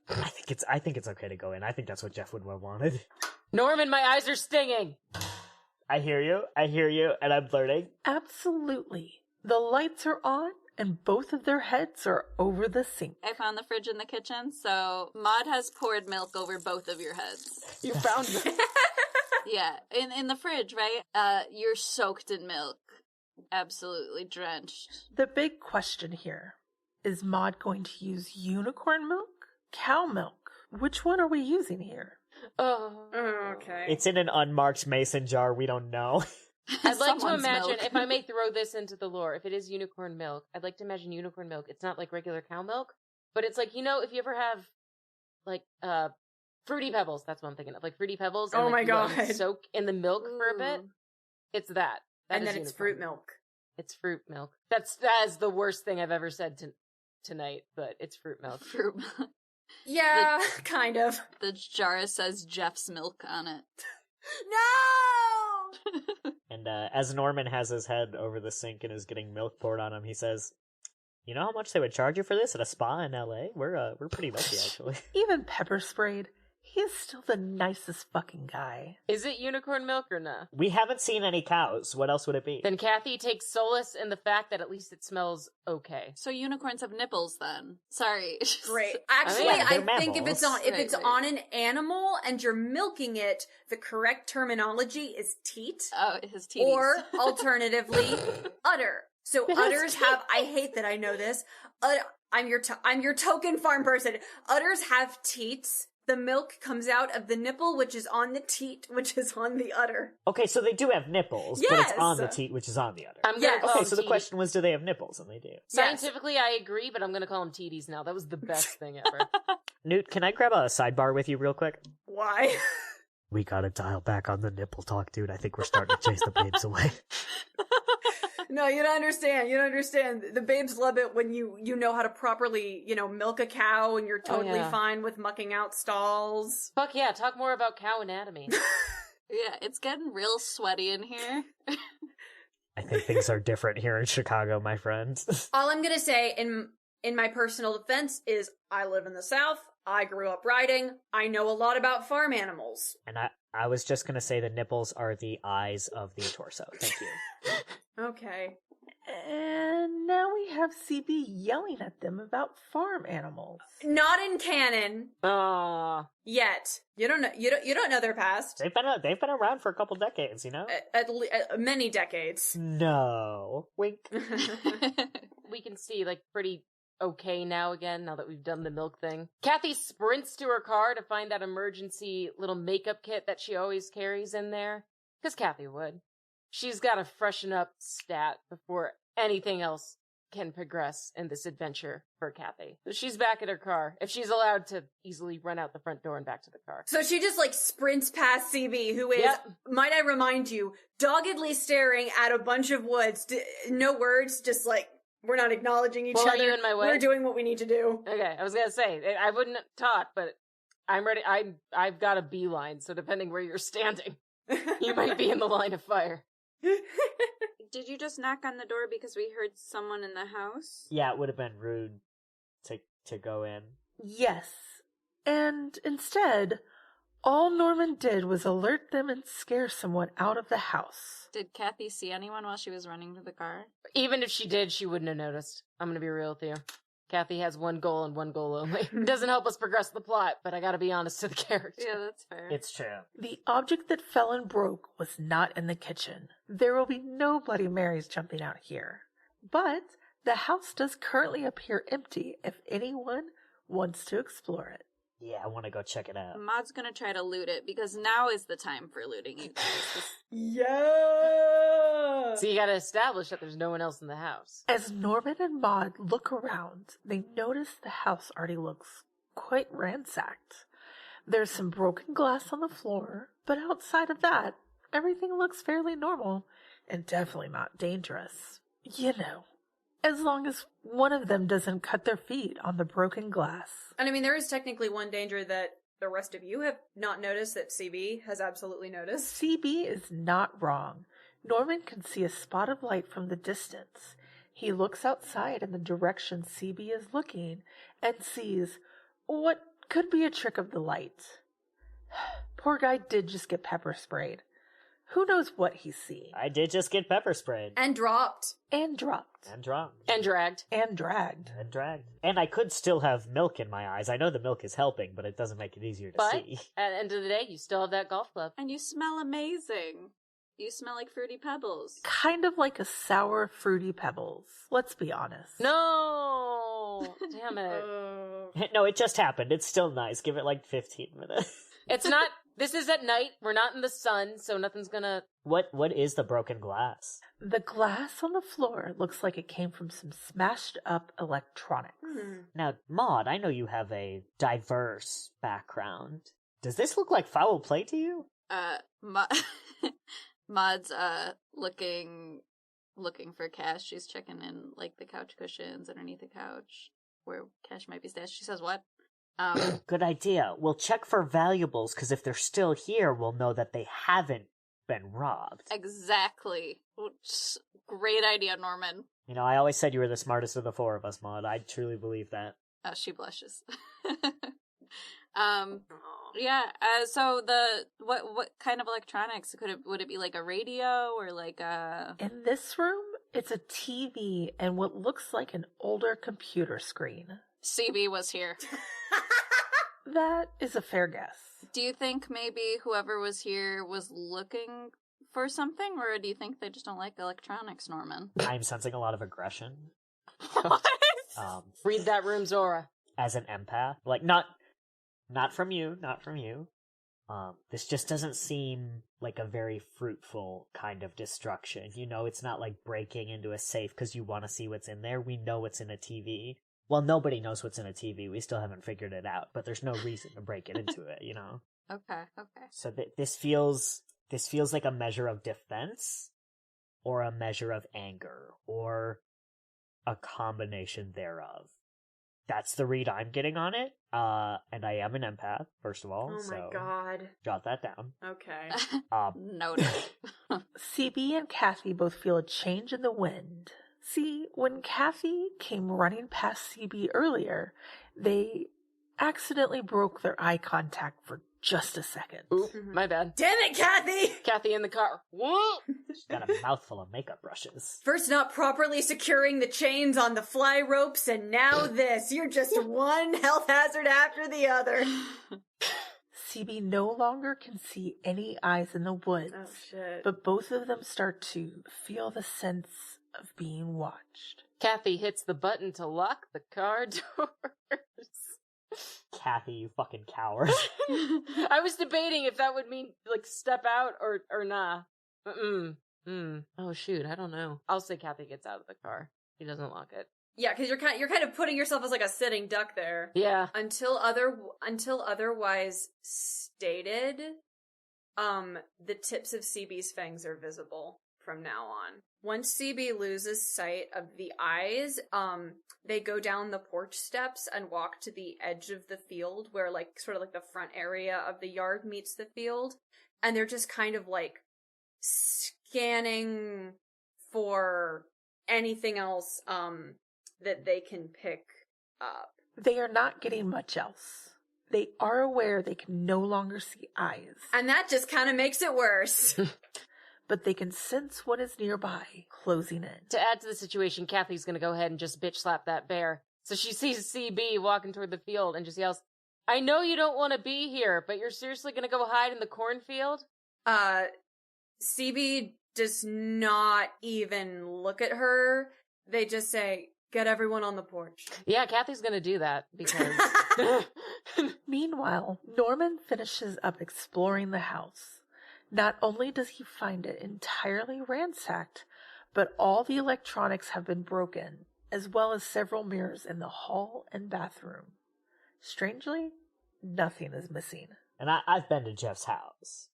I think it's okay to go in. I think that's what Jeff would have wanted. Norman, my eyes are stinging. I hear you, and I'm flirting. Absolutely. The lights are on, and both of their heads are over the sink. I found the fridge in the kitchen, so Maud has poured milk over both of your heads. You found milk? Yeah, in the fridge, right? You're soaked in milk. Absolutely drenched. The big question here, is Maud going to use unicorn milk? Cow milk? Which one are we using here? Oh, okay. It's in an unmarked mason jar. We don't know. I'd like to Someone's imagine, milk. if I may throw this into the lore, if it is unicorn milk, I'd like to imagine unicorn milk. It's not like regular cow milk, but it's like, you know, if you ever have, like, Fruity Pebbles, that's what I'm thinking of, like Fruity Pebbles. And, Oh my like, you let them God. soak in the milk for a bit. It's that. That And is then it's unicorn fruit milk. It's fruit milk. That is the worst thing I've ever said tonight, but it's fruit milk. Fruit milk. Yeah, kind of. The jar says Jeff's milk on it. No! And as Norman has his head over the sink and is getting milk poured on him, he says, "You know how much they would charge you for this at a spa in LA? We're pretty lucky, actually." Even pepper sprayed. He is still the nicest fucking guy. Is it unicorn milk or not? We haven't seen any cows. What else would it be? Then Kathy takes solace in the fact that at least it smells okay. So unicorns have nipples then. Sorry. Great. Actually, yeah, I they're think if it's on mammals. Right. on an animal and you're milking it, the correct terminology is teat, Oh, his teeth. or alternatively, udder. So udders have. I hate that I know this. I'm your token farm person. Udders have teats. The milk comes out of the nipple, which is on the teat, which is on the udder. Okay, so they do have nipples, but Yes! it's on the teat, which is on the udder. I'm gonna Yes. call Okay, them so the teeties. question was, do they have nipples? And they do. Scientifically, I agree, but I'm gonna call them teeties now. That was the best thing ever. Newt, can I grab a sidebar with you real quick? Why? We gotta dial back on the nipple talk, dude. I think we're starting to chase the babes away. No, you don't understand. You don't understand. The babes love it when you know how to properly, milk a cow and you're totally yeah. fine with mucking out stalls. Fuck yeah, talk more about cow anatomy. Yeah, it's getting real sweaty in here. I think things are different here in Chicago, my friend. All I'm gonna say in my personal defense is I live in the South. I grew up riding. I know a lot about farm animals. And I was just gonna say the nipples are the eyes of the torso. Thank you. Okay. And now we have CB yelling at them about farm animals. Not in canon Aww. yet. You don't know. You don't know their past. They've been around for a couple decades, you know? At many decades. No. Wink. We can see, like, pretty okay now again, now that we've done the milk thing. Kathy sprints to her car to find that emergency little makeup kit that she always carries in there. Because Kathy would. She's got to freshen up stat before anything else can progress in this adventure for Kathy. So she's back at her car, if she's allowed to easily run out the front door and back to the car. So she just sprints past CB, who is, Yep. might I remind you, doggedly staring at a bunch of woods. No words, just We're not acknowledging each Well, are other. you in my way? We're doing what we need to do. Okay, I was gonna say, I wouldn't talk, but I'm ready. I've got a beeline, so depending where you're standing, you might be in the line of fire. Did you just knock on the door because we heard someone in the house? Yeah, it would have been rude to go in. Yes. And instead, all Norman did was alert them and scare someone out of the house. Did Kathy see anyone while she was running to the car? Even if she did, she wouldn't have noticed. I'm gonna be real with you. Kathy has one goal and one goal only. It doesn't help us progress the plot, but I gotta be honest to the character. Yeah, that's fair. It's true. The object that fell and broke was not in the kitchen. There will be no Bloody Marys jumping out here. But the house does currently appear empty if anyone wants to explore it. Yeah, I want to go check it out. Maud's gonna try to loot it because now is the time for looting, you guys. Yeah! So you gotta establish that there's no one else in the house. As Norman and Maud look around, they notice the house already looks quite ransacked. There's some broken glass on the floor, but outside of that, everything looks fairly normal and definitely not dangerous. You know, as long as one of them doesn't cut their feet on the broken glass. And I mean, there is technically one danger that the rest of you have not noticed that CB has absolutely noticed. CB is not wrong. Norman can see a spot of light from the distance. He looks outside in the direction CB is looking and sees what could be a trick of the light. Poor guy did just get pepper sprayed. Who knows what he's seeing? I did just get pepper sprayed. And dropped. And dropped. And dropped. And dragged. And dragged. And dragged. And I could still have milk in my eyes. I know the milk is helping, but it doesn't make it easier to But see. at the end of the day, you still have that golf club. And you smell amazing. You smell like Fruity Pebbles. Kind of like a sour, fruity Pebbles. Let's be honest. No! Damn it. No, it just happened. It's still nice. Give it like 15 minutes. It's not, this is at night, we're not in the sun, so nothing's gonna... What is the broken glass? The glass on the floor looks like it came from some smashed up electronics. Now, Maud, I know you have a diverse background. Does this look like foul play to you? Maud's, looking for Cash. She's checking in, like, the couch cushions underneath the couch where Cash might be stashed. She says, what? Good idea. We'll check for valuables, because if they're still here, we'll know that they haven't been robbed. Exactly. Great idea, Norman. You know, I always said you were the smartest of the four of us, Maud. I truly believe that. She blushes. Yeah. So what kind of electronics would it be, like a radio or like a? In this room, it's a TV and what looks like an older computer screen. CB was here. That is a fair guess. Do you think maybe whoever was here was looking for something, or do you think they just don't like electronics, Norman? I'm sensing a lot of aggression. What? Read that room's aura. As an empath. Like, not from you. This just doesn't seem like a very fruitful kind of destruction. You know, it's not like breaking into a safe because you want to see what's in there. We know what's in a TV. Well, nobody knows what's in a TV. We still haven't figured it out, but there's no reason to break it into it, you know? Okay. So this feels like a measure of defense or a measure of anger or a combination thereof. That's the read I'm getting on it. And I am an empath, first of all. Oh my god. Jot that down. Okay. Noted. CB and Kathy both feel a change in the wind. See, when Kathy came running past CB earlier, they accidentally broke their eye contact for just a second. Oop, my bad. Damn it, Kathy! Kathy in the car. What? She's got a mouthful of makeup brushes. First not properly securing the chains on the fly ropes, and now this. You're just one health hazard after the other. CB no longer can see any eyes in the woods. Oh, shit. But both of them start to feel the sense of being watched. Kathy hits the button to lock the car doors. Kathy, you fucking coward. I was debating if that would mean, like, step out or nah. Oh, shoot, I don't know. I'll say Kathy gets out of the car. He doesn't lock it. Yeah, because you're kind of putting yourself as like a sitting duck there. Yeah. Until otherwise stated, the tips of CB's fangs are visible from now on. Once CB loses sight of the eyes, they go down the porch steps and walk to the edge of the field where, like, sort of like the front area of the yard meets the field. And they're just kind of, like, scanning for anything else, that they can pick up. They are not getting much else. They are aware they can no longer see eyes. And that just kind of makes it worse. But they can sense what is nearby, closing in. To add to the situation, Kathy's gonna go ahead and just bitch slap that bear. So she sees CB walking toward the field and just yells, I know you don't want to be here, but you're seriously gonna go hide in the cornfield? CB does not even look at her. They just say, get everyone on the porch. Yeah, Kathy's gonna do that because... Meanwhile, Norman finishes up exploring the house. Not only does he find it entirely ransacked, but all the electronics have been broken, as well as several mirrors in the hall and bathroom. Strangely, nothing is missing. And I've been to Jeff's house,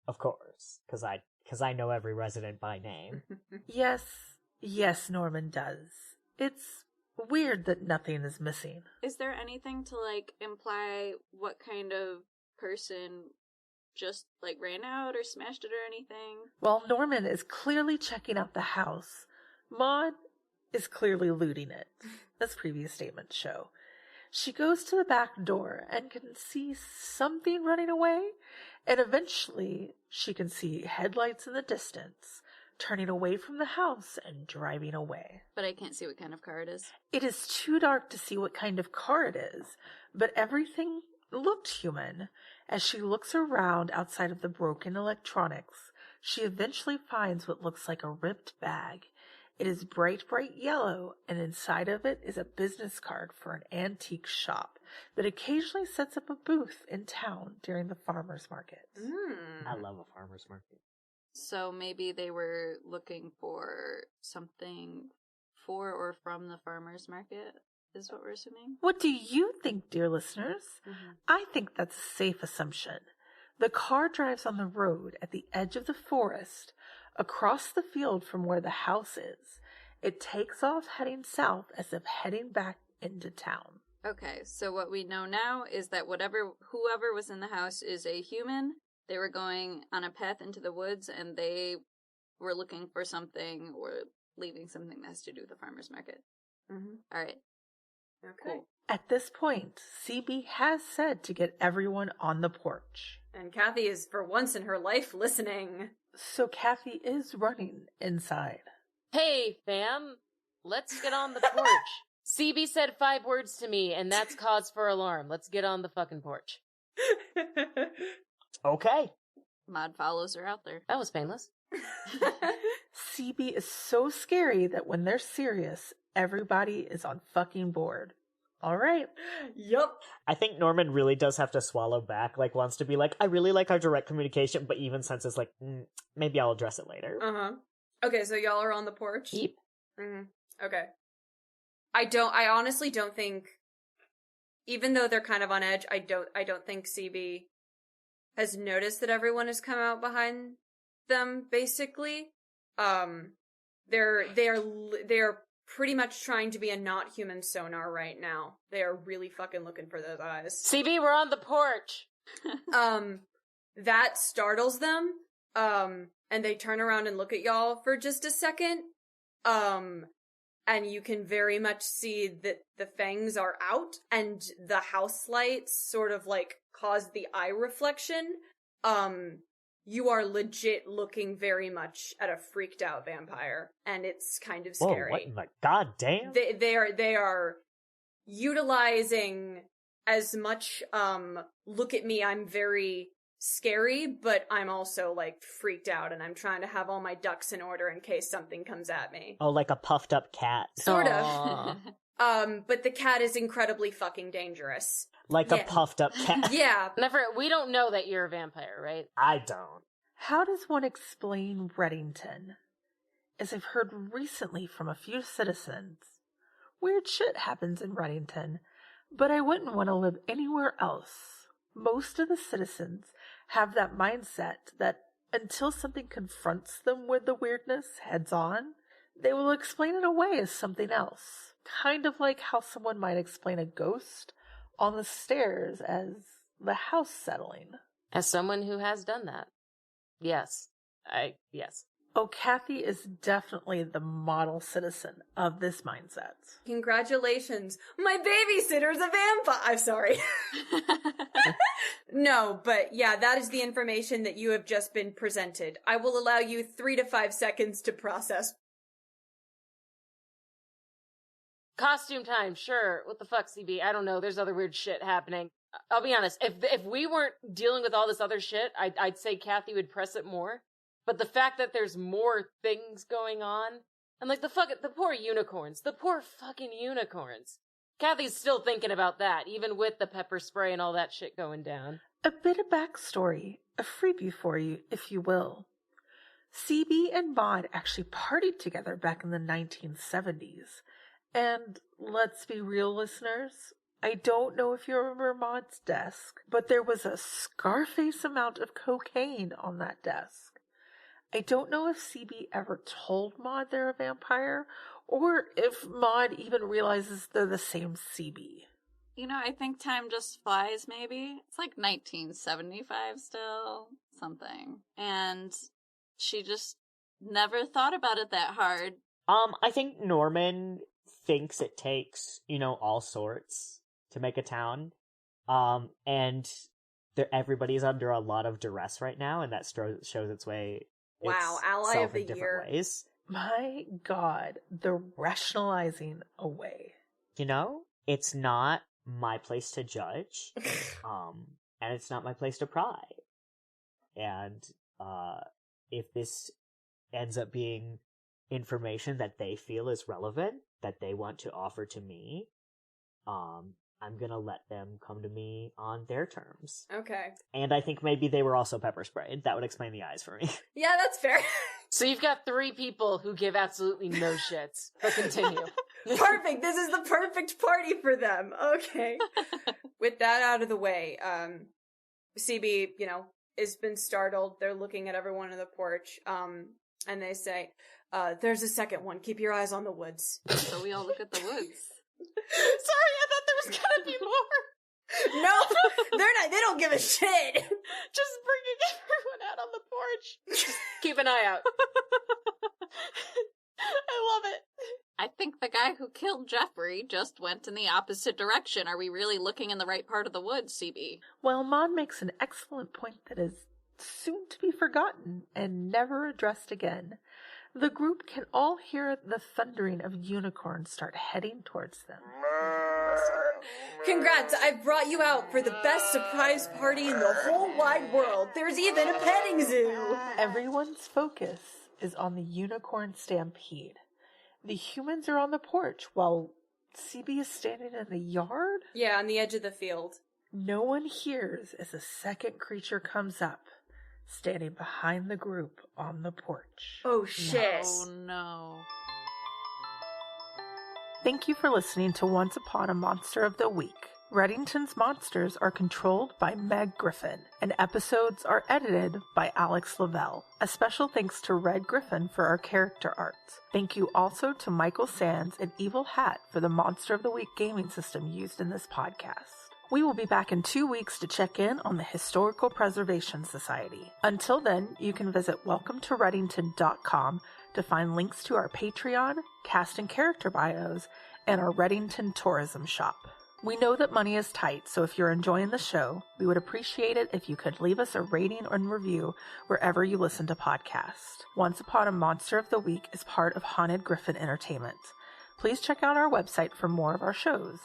of course, because I know every resident by name. Yes, Norman does. It's weird that nothing is missing. Is there anything to, like, imply what kind of person just, like, ran out or smashed it or anything? While Norman is clearly checking out the house, Maud is clearly looting it, as previous statements show. She goes to the back door and can see something running away, and eventually she can see headlights in the distance, turning away from the house and driving away. But I can't see what kind of car it is. It is too dark to see what kind of car it is, but everything looked human. As she looks around outside of the broken electronics, she eventually finds what looks like a ripped bag. It is bright yellow, and inside of it is a business card for an antique shop that occasionally sets up a booth in town during the farmer's market. I love a farmer's market. So maybe they were looking for something for or from the farmer's market, is what we're assuming? What do you think, dear listeners? I think that's a safe assumption. The car drives on the road at the edge of the forest, across the field from where the house is. It takes off heading south as if heading back into town. Okay, so what we know now is that whoever was in the house is a human. They were going on a path into the woods, and they were looking for something or leaving something that has to do with the farmer's market. All right. Okay. Cool. At this point, CB has said to get everyone on the porch. And Kathy is, for once in her life, listening. So Kathy is running inside. Hey, fam, let's get on the porch. CB said 5 words to me, and that's cause for alarm. Let's get on the fucking porch. Okay. Maud follows her out there. That was painless. CB is so scary that when they're serious, everybody is on fucking board. All right. Yup. I think Norman really does have to swallow back, like, wants to be like, I really like our direct communication, but even senses like, maybe I'll address it later. Okay, so y'all are on the porch? Yep. Okay. I honestly don't think, even though they're kind of on edge, I don't think CB has noticed that everyone has come out behind them, basically. They're pretty much trying to be a not human sonar right now. They are really fucking looking for those eyes. CB, we're on the porch. That startles them. And they turn around and look at y'all for just a second. And you can very much see that the fangs are out, and the house lights sort of like cause the eye reflection. You are legit looking very much at a freaked out vampire, and it's kind of scary. Whoa, what in the goddamn? They are utilizing as much, look at me, I'm very scary, but I'm also, like, freaked out, and I'm trying to have all my ducks in order in case something comes at me. Oh, like a puffed up cat. Sort of. But the cat is incredibly fucking dangerous. Like a puffed up cat. Yeah. Never. We don't know that you're a vampire, right? I don't. How does one explain Reddington? As I've heard recently from a few citizens, weird shit happens in Reddington, but I wouldn't want to live anywhere else. Most of the citizens have that mindset that until something confronts them with the weirdness heads on, they will explain it away as something else. Kind of like how someone might explain a ghost on the stairs as the house settling. As someone who has done that. Yes. Yes. Oh, Kathy is definitely the model citizen of this mindset. Congratulations. My babysitter's a vampire. I'm sorry. No, but yeah, that is the information that you have just been presented. I will allow you 3 to 5 seconds to process. Costume time, sure. What the fuck, CB? I don't know. There's other weird shit happening. I'll be honest. If we weren't dealing with all this other shit, I'd say Kathy would press it more. But the fact that there's more things going on, and like the poor unicorns, the poor fucking unicorns. Kathy's still thinking about that, even with the pepper spray and all that shit going down. A bit of backstory, a freebie for you, if you will. CB and Maud actually partied together back in the 1970s. And let's be real, listeners, I don't know if you remember Maud's desk, but there was a Scarface amount of cocaine on that desk. I don't know if CB ever told Maud they're a vampire, or if Maud even realizes they're the same CB. You know, I think time just flies, maybe. It's like 1975 still, something. And she just never thought about it that hard. I think Norman thinks it takes, all sorts to make a town. And everybody's under a lot of duress right now, and that shows its way. Wow, ally of the year. Ways. My God, the rationalizing away. It's not my place to judge, and it's not my place to pry. And if this ends up being information that they feel is relevant, that they want to offer to me, I'm gonna let them come to me on their terms. Okay. And I think maybe they were also pepper sprayed. That would explain the eyes for me. Yeah, that's fair. So you've got 3 people who give absolutely no shits. But continue. Perfect. This is the perfect party for them. Okay. With that out of the way, CB, has been startled. They're looking at everyone on the porch, and they say, there's a second one. Keep your eyes on the woods. So we all look at the woods. Sorry, I thought there was gonna be more. No, they're not. They don't give a shit. Just bringing everyone out on the porch. Keep an eye out. I love it. I think the guy who killed Jeffrey just went in the opposite direction. Are we really looking in the right part of the woods, CB? Well, Maud makes an excellent point that is soon to be forgotten and never addressed again. The group can all hear the thundering of unicorns start heading towards them. Congrats, I've brought you out for the best surprise party in the whole wide world. There's even a petting zoo. Everyone's focus is on the unicorn stampede. The humans are on the porch while CB is standing in the yard? Yeah, on the edge of the field. No one hears as a second creature comes up, standing behind the group on the porch. Oh, shit. Oh, no. Thank you for listening to Once Upon a Monster of the Week. Reddington's monsters are controlled by Meg Griffin, and episodes are edited by Alex Lavelle. A special thanks to Red Griffin for our character art. Thank you also to Michael Sands and Evil Hat for the Monster of the Week gaming system used in this podcast. We will be back in 2 weeks to check in on the Historical Preservation Society. Until then, you can visit welcometoreddington.com to find links to our Patreon, cast and character bios, and our Reddington tourism shop. We know that money is tight, so if you're enjoying the show, we would appreciate it if you could leave us a rating and review wherever you listen to podcasts. Once Upon a Monster of the Week is part of Haunted Griffin Entertainment. Please check out our website for more of our shows.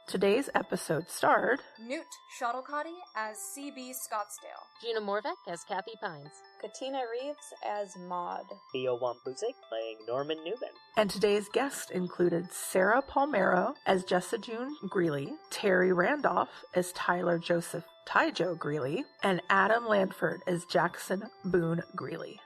Today's episode starred Newt Shuttlecotty as CB Scottsdale. Gina Morvek as Kathy Pines. Katina Reeves as Maud. Theo Wampuzik playing Norman Newman. And today's guest included Sarah Palmero as Jessa June Greeley, Terry Randolph as Tyler Joseph Tyjo Greeley, and Adam Landford as Jackson Boone Greeley.